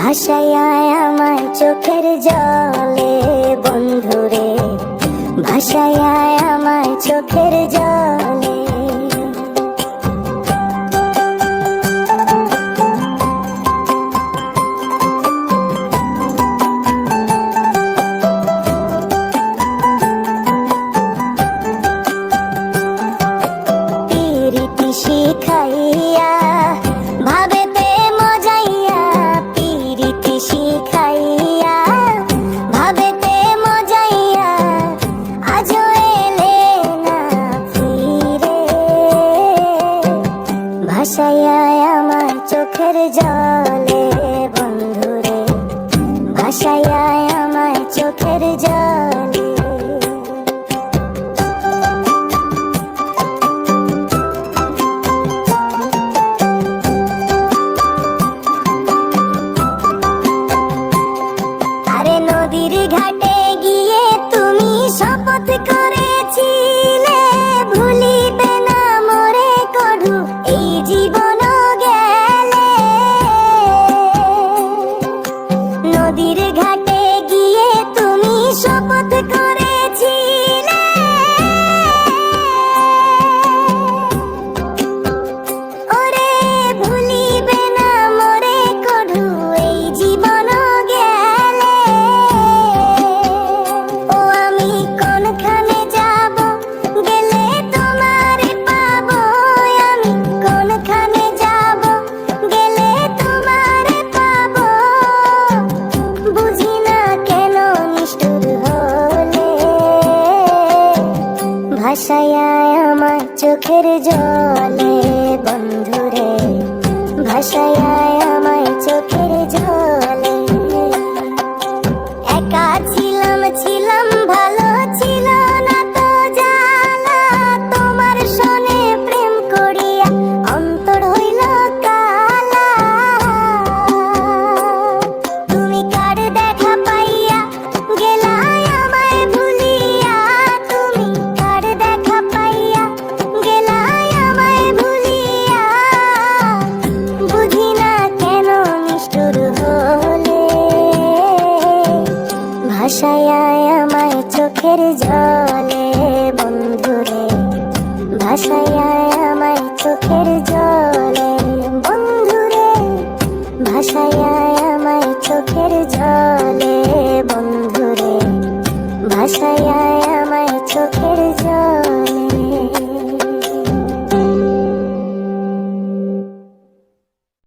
ভাসাইয়া আমায় চোখের জলে বন্ধুরে, ভাসাইয়া আমায় চোখের জলে। পিরিতি শিখাইয়া ভাবেতে মজাইয়া, পিরিতি শিখাইয়া ভাবেতে মজাইয়া, আজও এলে না ফিরে। ভাসাইয়া আমার চোখের জলে বন্ধুরে, ভাসাইয়া আমার চোখের জলে। নদীর ঘাটে গিয়ে তুমি শপথ করেছিলে, ভুলিবে না মোরে কড়ু এই জীবন গেলে। নদীর ঘাটে গিয়ে তুমি শপথ করেছিলে, ওরে ভুলিবে না মোরে কড়ু এই জীবন। ভাসাইয়া আমার চোখের জলে বন্ধুরে, ভাসাইয়া আমার চোখের জলে। একা ছিলাম ছিলাম ভালো ছিল না তো জানা, তোমার সনে প্রেম করিয়া অন্তর হইল কালা। তুমি কার দেখা পাইয়া গেলা আমায় ভুলিয়া, তুমি কার দেখা পাইয়া গেলা আমায় ভুলিয়া। বুঝি না কেন নিষ্ঠুর হলে, ভাসাইয়া আমায় চোখের জলে বন্ধুরে, ভাসাইয়া আমায় চোখের জলে বন্ধুরে, ভাসাইয়া আমায় চোখের জলে বন্ধুরে, ভাসাইয়া আমায় চোখের